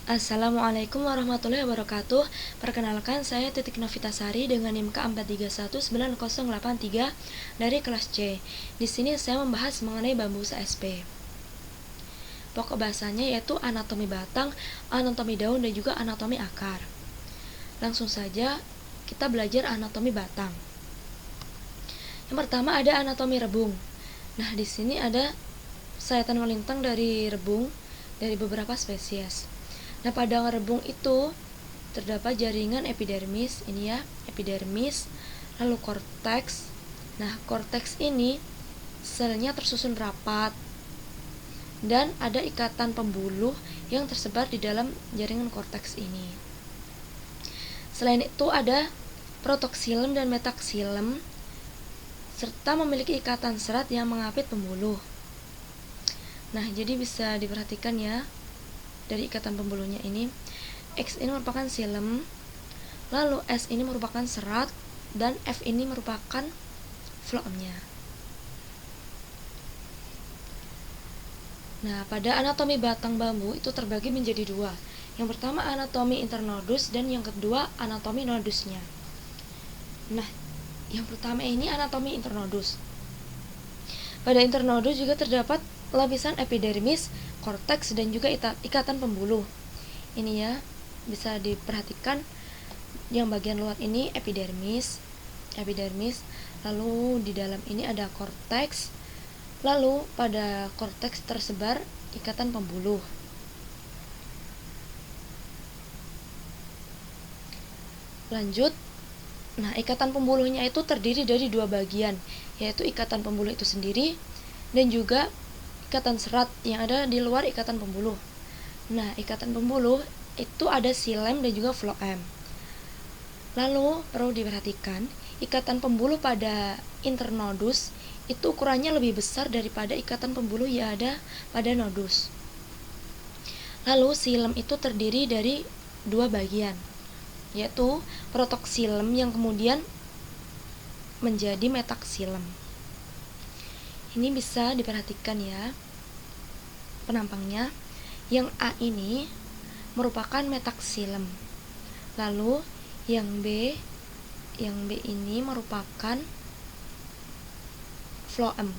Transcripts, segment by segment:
Assalamualaikum warahmatullahi wabarakatuh. Perkenalkan, saya Titik Novitasari dengan NIM K43190083 dari kelas C. Di sini saya membahas mengenai Bambusa sp. Pokok bahasanya yaitu anatomi batang, anatomi daun, dan juga anatomi akar. Langsung saja kita belajar anatomi batang. Yang pertama ada anatomi rebung. Nah, di sini ada sayatan melintang dari rebung dari beberapa spesies. Nah, pada rebung itu terdapat jaringan epidermis, ini ya, epidermis, lalu korteks. Nah, korteks ini selnya tersusun rapat dan ada ikatan pembuluh yang tersebar di dalam jaringan korteks ini. Selain itu ada protoksilem dan metaksilem serta memiliki ikatan serat yang mengapit pembuluh. Nah, jadi bisa diperhatikan ya dari ikatan pembuluhnya ini. X ini merupakan silem, lalu S ini merupakan serat, dan F ini merupakan floemnya. Nah, pada anatomi batang bambu itu terbagi menjadi dua. Yang pertama anatomi internodus dan yang kedua anatomi nodusnya. Nah, yang pertama ini anatomi internodus. Pada internodus juga terdapat lapisan epidermis, korteks, dan juga ikatan pembuluh. Ini ya, bisa diperhatikan yang bagian luar ini epidermis, lalu di dalam ini ada korteks, lalu pada korteks tersebar ikatan pembuluh. Lanjut. Nah, ikatan pembuluhnya itu terdiri dari dua bagian, yaitu ikatan pembuluh itu sendiri dan juga ikatan serat yang ada di luar ikatan pembuluh. Nah, ikatan pembuluh itu ada silem dan juga floem. Lalu perlu diperhatikan, ikatan pembuluh pada internodus itu ukurannya lebih besar daripada ikatan pembuluh yang ada pada nodus. Lalu silem itu terdiri dari dua bagian, yaitu protoksilem yang kemudian menjadi metaksilem. Ini bisa diperhatikan ya penampangnya. Yang A ini merupakan metaksilem. Lalu yang B ini merupakan floem.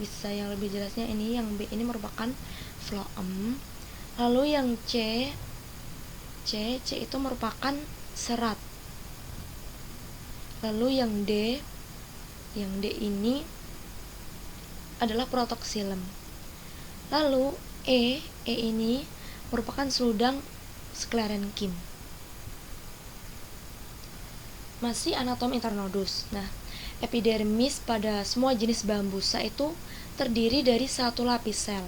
Bisa yang lebih jelasnya ini, yang B ini merupakan floem. Lalu yang C itu merupakan serat. Lalu yang D ini adalah protoksilem. Lalu E ini merupakan seludang sklerenkim. Masih anatomi internodus. Nah, epidermis pada semua jenis Bambusa itu terdiri dari satu lapis sel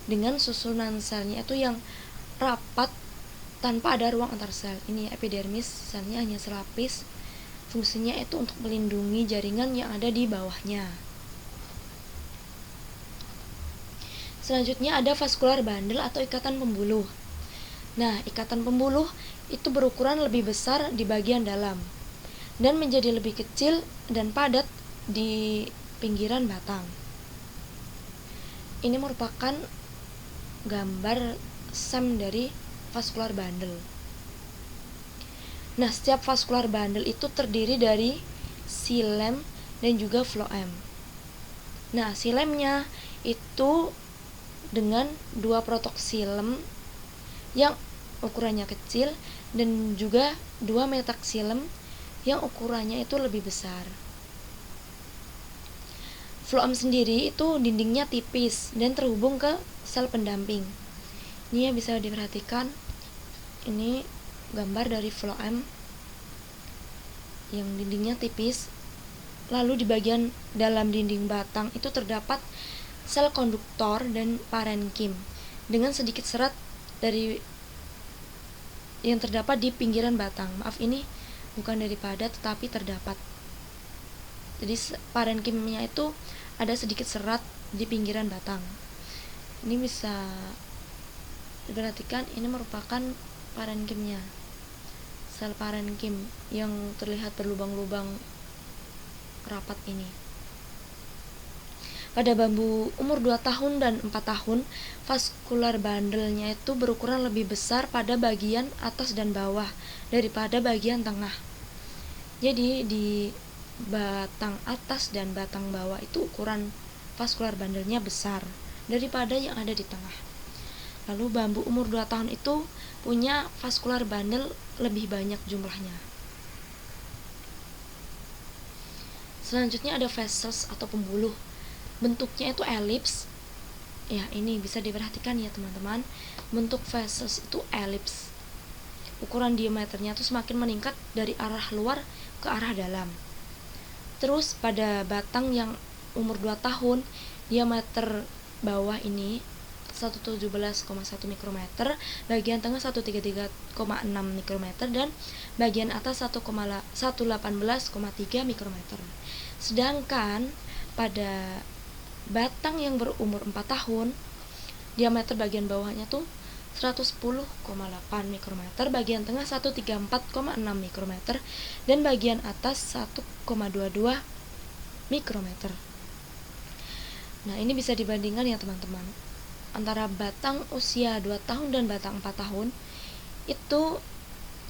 dengan susunan selnya itu yang rapat tanpa ada ruang antar sel. Ini epidermis, selnya hanya selapis. Fungsinya itu untuk melindungi jaringan yang ada di bawahnya. Selanjutnya ada vaskular bandel atau ikatan pembuluh. Nah, ikatan pembuluh itu berukuran lebih besar di bagian dalam dan menjadi lebih kecil dan padat di pinggiran batang. Ini merupakan gambar SEM dari vaskular bandel. Nah, setiap vaskular bandel itu terdiri dari silem dan juga floem. Nah, silemnya itu dengan dua protoksilem yang ukurannya kecil dan juga dua metaksilem yang ukurannya itu lebih besar. Floem sendiri itu dindingnya tipis dan terhubung ke sel pendamping. Ini ya, bisa diperhatikan. Ini gambar dari floem yang dindingnya tipis. Lalu di bagian dalam dinding batang itu terdapat sel konduktor dan parenkim dengan sedikit serat dari yang terdapat di pinggiran batang. Maaf, ini bukan daripada tetapi terdapat. Jadi parenkimnya itu ada sedikit serat di pinggiran batang. Ini bisa diperhatikan, ini merupakan parenkimnya. Sel parenkim yang terlihat berlubang-lubang rapat ini. Pada bambu umur 2 tahun dan 4 tahun, vaskular bandelnya itu berukuran lebih besar pada bagian atas dan bawah daripada bagian tengah. Jadi di batang atas dan batang bawah itu ukuran vaskular bandelnya besar daripada yang ada di tengah. Lalu bambu umur 2 tahun itu punya vaskular bandel lebih banyak jumlahnya. Selanjutnya ada vessels atau pembuluh. Bentuknya itu elips. Ya, ini bisa diperhatikan ya teman-teman. Bentuk vessels itu elips. Ukuran diameternya itu semakin meningkat dari arah luar ke arah dalam. Terus pada batang yang umur 2 tahun, diameter bawah ini 117,1 mikrometer, bagian tengah 133,6 mikrometer, dan bagian atas 118,3 mikrometer. Sedangkan pada batang yang berumur 4 tahun, diameter bagian bawahnya tuh 110,8 mikrometer, bagian tengah 134,6 mikrometer, dan bagian atas 1,22 mikrometer. Nah, ini bisa dibandingkan ya teman-teman, antara batang usia 2 tahun dan batang 4 tahun itu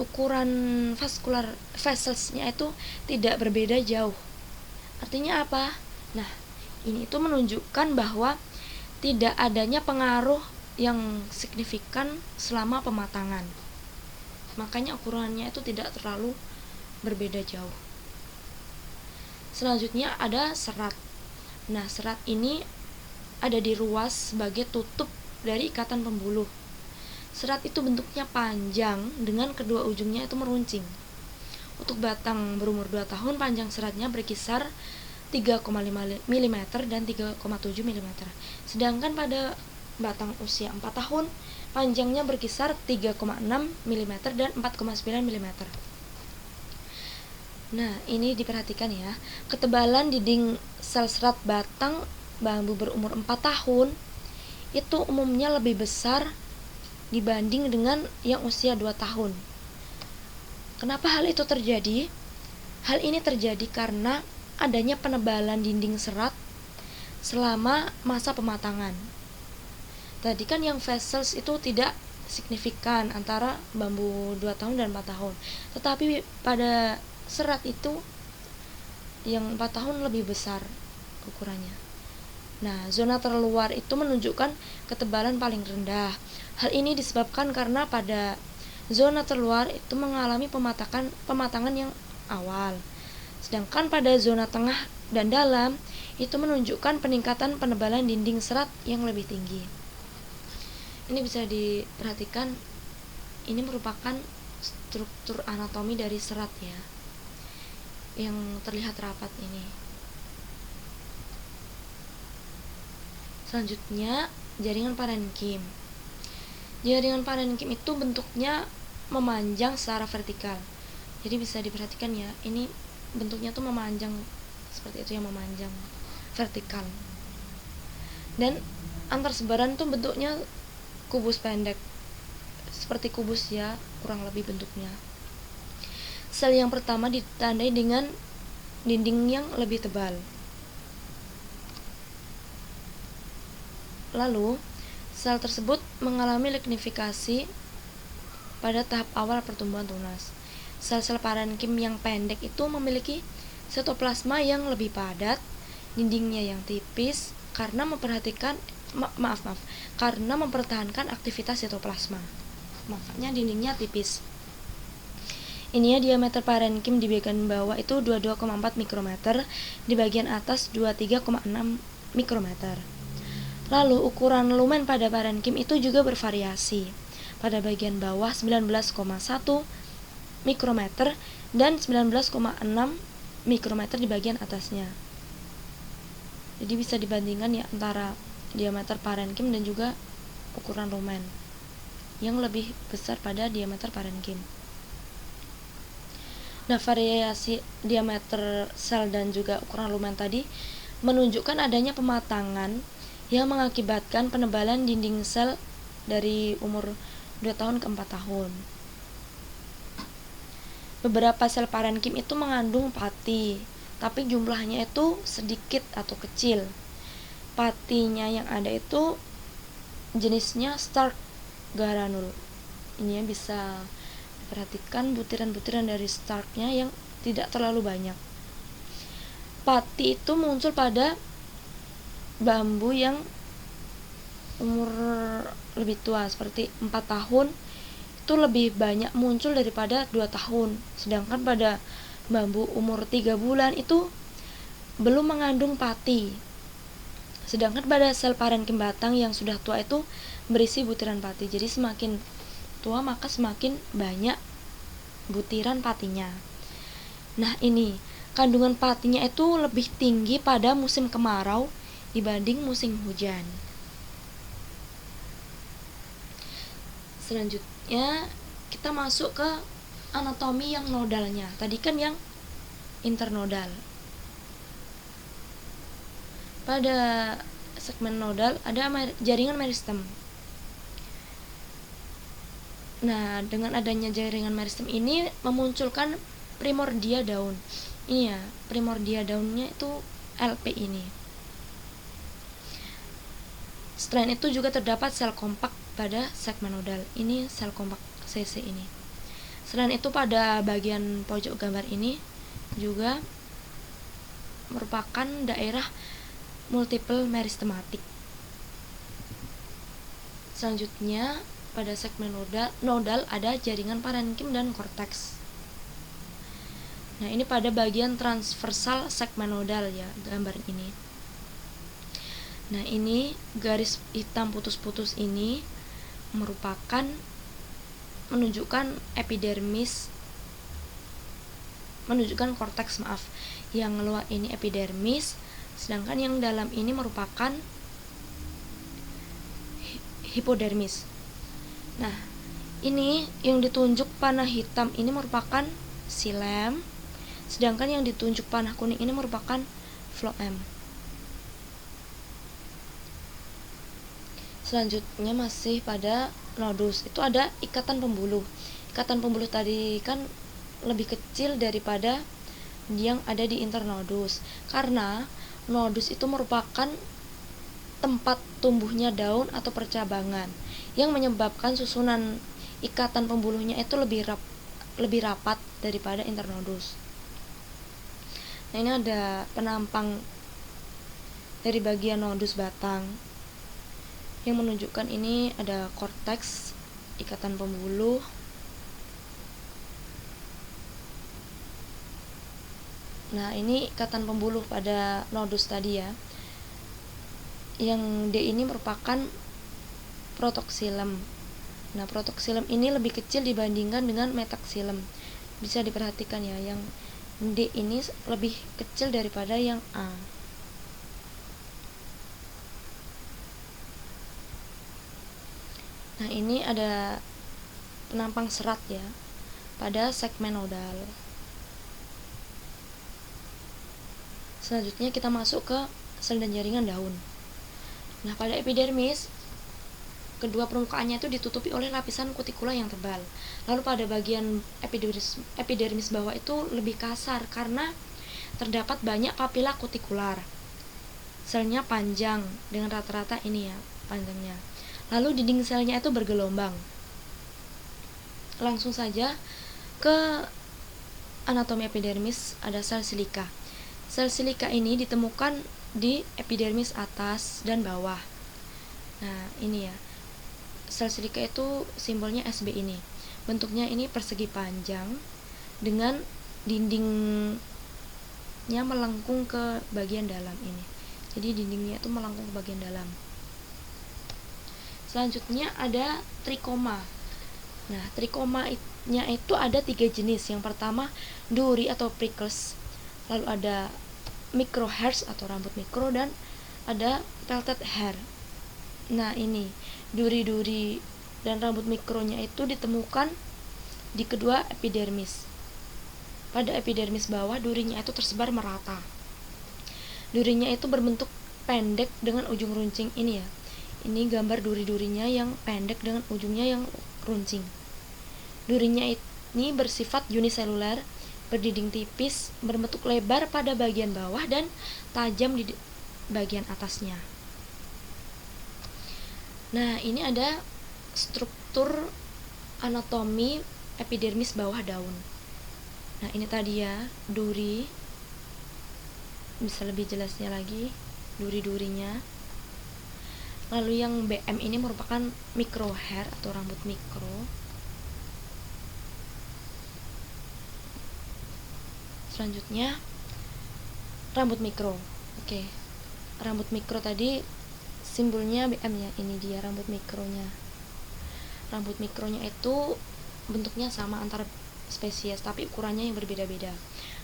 ukuran vaskular vesselsnya itu tidak berbeda jauh. Artinya apa? Nah, ini itu menunjukkan bahwa tidak adanya pengaruh yang signifikan selama pematangan. Makanya ukurannya itu tidak terlalu berbeda jauh. Selanjutnya ada serat. Nah, serat ini ada di ruas sebagai tutup dari ikatan pembuluh. Serat itu bentuknya panjang dengan kedua ujungnya itu meruncing. Untuk batang berumur 2 tahun, panjang seratnya berkisar 3,5 mm dan 3,7 mm. Sedangkan pada batang usia 4 tahun, panjangnya berkisar 3,6 mm dan 4,9 mm. Nah, ini diperhatikan ya. Ketebalan dinding sel serat batang bambu berumur 4 tahun itu umumnya lebih besar dibanding dengan yang usia 2 tahun. Kenapa hal itu terjadi? Hal ini terjadi karena adanya penebalan dinding serat selama masa pematangan. Tadi kan yang vessels itu tidak signifikan antara bambu 2 tahun dan 4 tahun. Tetapi pada serat itu yang 4 tahun lebih besar ukurannya. Nah, zona terluar itu menunjukkan ketebalan paling rendah. Hal ini disebabkan karena pada zona terluar itu mengalami pematangan yang awal. Sedangkan pada zona tengah dan dalam itu menunjukkan peningkatan penebalan dinding serat yang lebih tinggi. Ini bisa diperhatikan, ini merupakan struktur anatomi dari serat ya, yang terlihat rapat ini. Selanjutnya, jaringan parenkim. Jaringan parenkim itu bentuknya memanjang secara vertikal. Jadi bisa diperhatikan ya, ini bentuknya tuh memanjang seperti itu, yang memanjang vertikal. Dan antar sebaran tuh bentuknya kubus pendek, seperti kubus ya, kurang lebih bentuknya. Sel yang pertama ditandai dengan dinding yang lebih tebal. Lalu, sel tersebut mengalami lignifikasi pada tahap awal pertumbuhan tunas. Sel-sel parenkim yang pendek itu memiliki sitoplasma yang lebih padat, dindingnya yang tipis karena karena mempertahankan aktivitas sitoplasma. Makanya dindingnya tipis. Ini ya, diameter parenkim di bagian bawah itu 22,4 mikrometer, di bagian atas 23,6 mikrometer. Lalu ukuran lumen pada parenkim itu juga bervariasi. Pada bagian bawah 19,1 mikrometer dan 19,6 mikrometer di bagian atasnya. Jadi bisa dibandingkan ya antara diameter parenkim dan juga ukuran lumen yang lebih besar pada diameter parenkim. Nah, variasi diameter sel dan juga ukuran lumen tadi menunjukkan adanya pematangan yang mengakibatkan penebalan dinding sel dari umur 2 tahun ke 4 tahun. Beberapa sel parenkim itu mengandung pati, tapi jumlahnya itu sedikit atau kecil. patinya yang ada itu jenisnya Stark granule. Ini ya, bisa diperhatikan butiran-butiran dari Starknya yang tidak terlalu banyak. Pati itu muncul pada bambu yang umur lebih tua, seperti 4 tahun itu lebih banyak muncul daripada 2 tahun. Sedangkan pada bambu umur 3 bulan itu belum mengandung pati. Sedangkan pada sel parenkim batang yang sudah tua itu berisi butiran pati. Jadi semakin tua maka semakin banyak butiran patinya. Nah, ini kandungan patinya itu lebih tinggi pada musim kemarau dibanding musim hujan. Selanjutnya kita masuk ke anatomi yang nodalnya. Tadi kan yang internodal. Pada segmen nodal ada jaringan meristem. Nah, dengan adanya jaringan meristem ini memunculkan primordia daun. Ini ya, primordia daunnya itu LP ini. Selain itu juga terdapat sel kompak pada segmen nodal. Ini sel kompak CC ini. Selain itu pada bagian pojok gambar ini juga merupakan daerah multiple meristematik. Selanjutnya pada segmen nodal ada jaringan parenkim dan korteks. Nah, ini pada bagian transversal segmen nodal ya, gambar ini. Nah, ini garis hitam putus-putus ini merupakan menunjukkan epidermis, menunjukkan korteks, yang luar ini epidermis, sedangkan yang dalam ini merupakan hipodermis. Nah, ini yang ditunjuk panah hitam ini merupakan xilem, sedangkan yang ditunjuk panah kuning ini merupakan phloem. Selanjutnya masih pada nodus, itu ada ikatan pembuluh. Ikatan pembuluh tadi kan lebih kecil daripada yang ada di internodus, karena nodus itu merupakan tempat tumbuhnya daun atau percabangan yang menyebabkan susunan ikatan pembuluhnya itu lebih rapat daripada internodus. Nah, ini ada penampang dari bagian nodus batang yang menunjukkan ini ada korteks, ikatan pembuluh. Nah, ini ikatan pembuluh pada nodus tadi ya. Yang D ini merupakan protoxilem. Nah, protoxilem ini lebih kecil dibandingkan dengan metaxilem. Bisa diperhatikan ya, yang D ini lebih kecil daripada yang A. Nah, ini ada penampang serat ya pada segmen nodal. Selanjutnya kita masuk ke sel dan jaringan daun. Nah, pada epidermis kedua permukaannya itu ditutupi oleh lapisan kutikula yang tebal. Lalu pada bagian epidermis bawah itu lebih kasar karena terdapat banyak papila kutikular. Selnya panjang dengan rata-rata ini ya panjangnya. Lalu dinding selnya itu bergelombang. Langsung saja ke anatomi epidermis, ada sel silika. Sel silika ini ditemukan di epidermis atas dan bawah. Nah, ini ya. Sel silika itu simbolnya SB ini. Bentuknya ini persegi panjang dengan dindingnya melengkung ke bagian dalam ini. Jadi dindingnya itu melengkung ke bagian dalam. Selanjutnya ada trikoma. Nah, trikomanya itu ada 3 jenis. Yang pertama duri atau prickles. Lalu ada microhairs atau rambut mikro, dan ada pelted hair. Nah, ini duri-duri dan rambut mikronya itu ditemukan di kedua epidermis. Pada epidermis bawah durinya itu tersebar merata. Durinya itu berbentuk pendek dengan ujung runcing ini ya. Ini gambar duri-durinya yang pendek dengan ujungnya yang runcing. Durinya ini bersifat uniseluler, berdinding tipis, berbentuk lebar pada bagian bawah dan tajam di bagian atasnya. Nah, ini ada struktur anatomi epidermis bawah daun. Nah, ini tadi ya, duri. Bisa lebih jelasnya lagi, duri-durinya. Lalu yang BM ini merupakan micro hair atau rambut mikro. Selanjutnya rambut mikro. Oke. Rambut mikro tadi simbolnya BM ya. Ini dia rambut mikronya. Rambut mikronya itu bentuknya sama antar spesies tapi ukurannya yang berbeda-beda.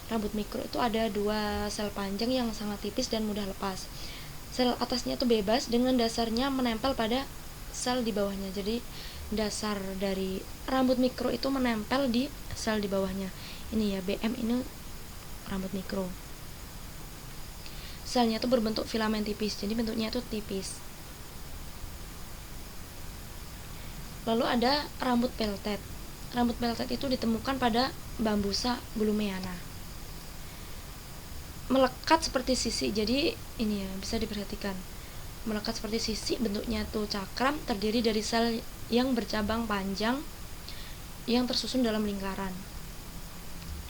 Rambut mikro itu ada 2 sel panjang yang sangat tipis dan mudah lepas. Sel atasnya itu bebas dengan dasarnya menempel pada sel di bawahnya. Jadi dasar dari rambut mikro itu menempel di sel di bawahnya. Ini ya, BM ini rambut mikro. Selnya itu berbentuk filamen tipis, jadi bentuknya itu tipis. Lalu ada rambut peltet. Rambut peltet itu ditemukan pada Bambusa blumeana. Melekat seperti sisi, jadi ini ya, bisa diperhatikan. Melekat seperti sisi, bentuknya tuh cakram, terdiri dari sel yang bercabang panjang yang tersusun dalam lingkaran.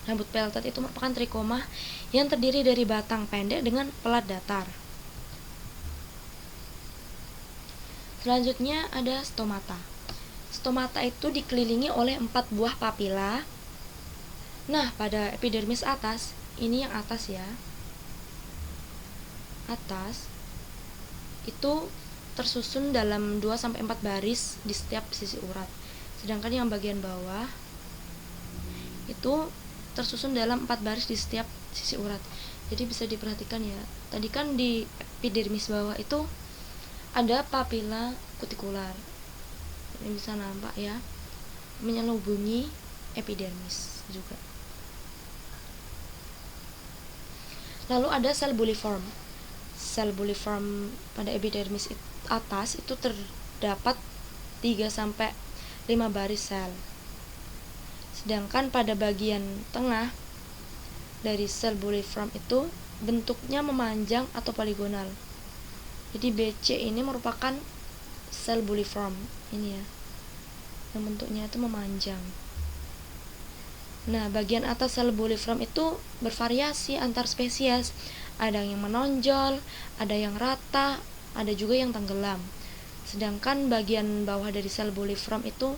Rambut peltet itu merupakan trikoma yang terdiri dari batang pendek dengan pelat datar. Selanjutnya ada stomata. Stomata itu dikelilingi oleh 4 buah papila. Nah, pada epidermis atas, ini yang atas ya. Atas itu tersusun dalam 2-4 baris di setiap sisi urat. Sedangkan yang bagian bawah itu tersusun dalam 4 baris di setiap sisi urat. Jadi bisa diperhatikan ya. Tadi kan di epidermis bawah itu ada papila kutikular. Ini bisa nampak ya, menyelubungi epidermis juga. Lalu ada sel buliform. Sel buliform pada epidermis atas itu terdapat 3-5 baris sel. Sedangkan pada bagian tengah dari sel buliform itu bentuknya memanjang atau poligonal. Jadi BC ini merupakan sel buliform ini ya, yang bentuknya itu memanjang. Nah, bagian atas sel buliform itu bervariasi antar spesies. Ada yang menonjol, ada yang rata, ada juga yang tenggelam. Sedangkan bagian bawah dari sel buliform itu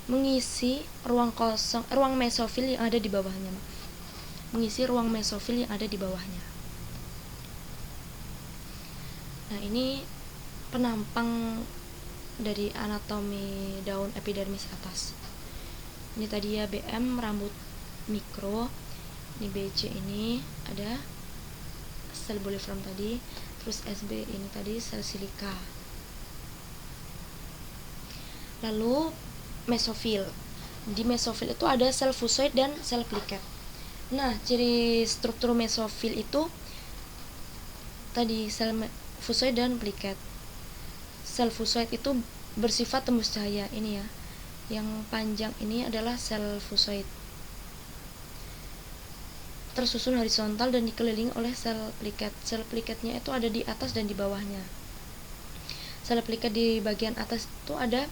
mengisi ruang kosong, ruang mesofil yang ada di bawahnya. Mengisi ruang mesofil yang ada di bawahnya. Nah, ini penampang dari anatomi daun epidermis atas. Ini tadi ya BM rambut mikro. Ini BC ini ada sel buliform tadi. Terus SB ini tadi sel silika. Lalu mesofil. Di mesofil itu ada sel fusoid dan sel pliket. Nah, ciri struktur mesofil itu tadi sel fusoid dan pliket. Sel fusoid itu bersifat tembus cahaya, ini ya. Yang panjang ini adalah sel fusoid. Tersusun horizontal dan dikelilingi oleh sel pliket. Sel pliketnya itu ada di atas dan di bawahnya. Sel pliket di bagian atas itu ada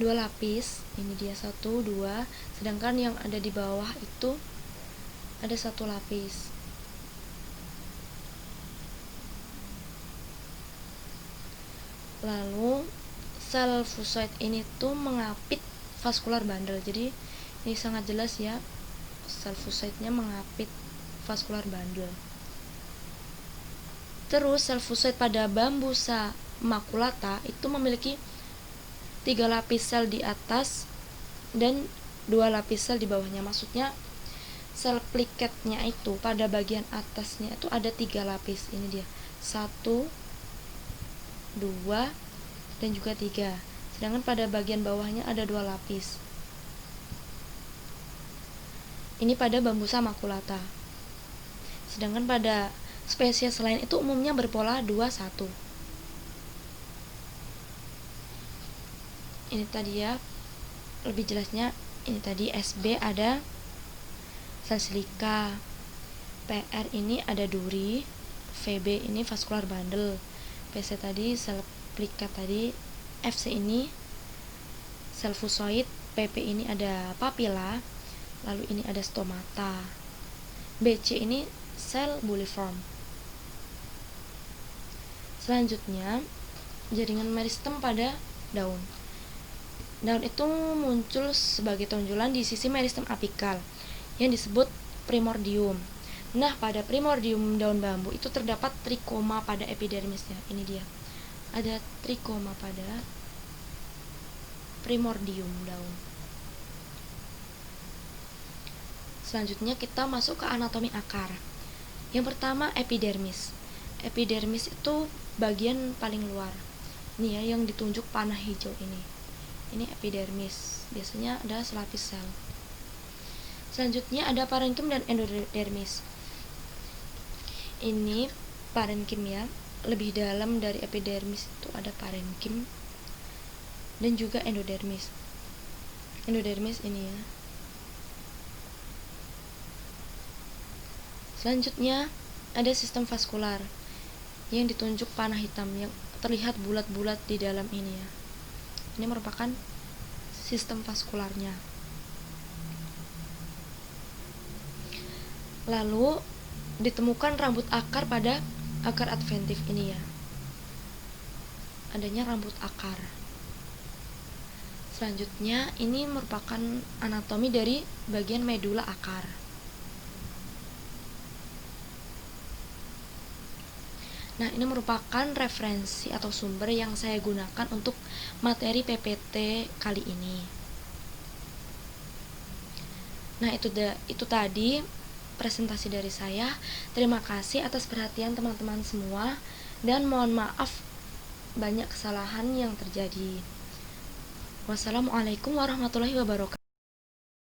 2 lapis. Ini dia 1, 2. Sedangkan yang ada di bawah itu ada 1 lapis. Lalu sel fusoid ini tuh mengapit vaskular bandel. Jadi ini sangat jelas ya, sel fusoidnya mengapit vaskular bandel. Terus sel fusoid pada Bambusa maculata itu memiliki 3 lapis sel di atas dan 2 lapis sel di bawahnya. Maksudnya sel pliketnya itu pada bagian atasnya itu ada 3 lapis. Ini dia 1, 2, dan juga 3. Sedangkan pada bagian bawahnya ada 2 lapis. Ini pada Bambusa maculata. Sedangkan pada spesies lain itu umumnya berpola 2-1. Ini tadi ya, lebih jelasnya ini tadi SB ada sel silika, PR ini ada duri, VB ini vaskular bandel, PC tadi sel pliket tadi, FC ini sel fusoid, PP ini ada papila, lalu ini ada stomata. BC ini sel buliform. Selanjutnya, jaringan meristem pada daun. Daun itu muncul sebagai tonjolan di sisi meristem apikal yang disebut primordium. Nah, pada primordium daun bambu itu terdapat trikoma pada epidermisnya. Ini dia. Ada trikoma pada primordium daun. Selanjutnya kita masuk ke anatomi akar. Yang pertama epidermis. Epidermis itu bagian paling luar. Ini ya yang ditunjuk panah hijau ini. Ini epidermis. Biasanya ada selapis sel. Selanjutnya ada parenkim dan endodermis. Ini parenkim ya. Lebih dalam dari epidermis itu ada parenkim dan juga endodermis. Endodermis ini ya. Selanjutnya ada sistem vaskular yang ditunjuk panah hitam yang terlihat bulat-bulat di dalam ini ya. Ini merupakan sistem vaskularnya. Lalu ditemukan rambut akar pada akar adventif ini ya. Adanya rambut akar. Selanjutnya ini merupakan anatomi dari bagian medula akar. Nah, ini merupakan referensi atau sumber yang saya gunakan untuk materi PPT kali ini. Nah, itu tadi presentasi dari saya. Terima kasih atas perhatian teman-teman semua dan mohon maaf banyak kesalahan yang terjadi. Wassalamualaikum warahmatullahi wabarakatuh.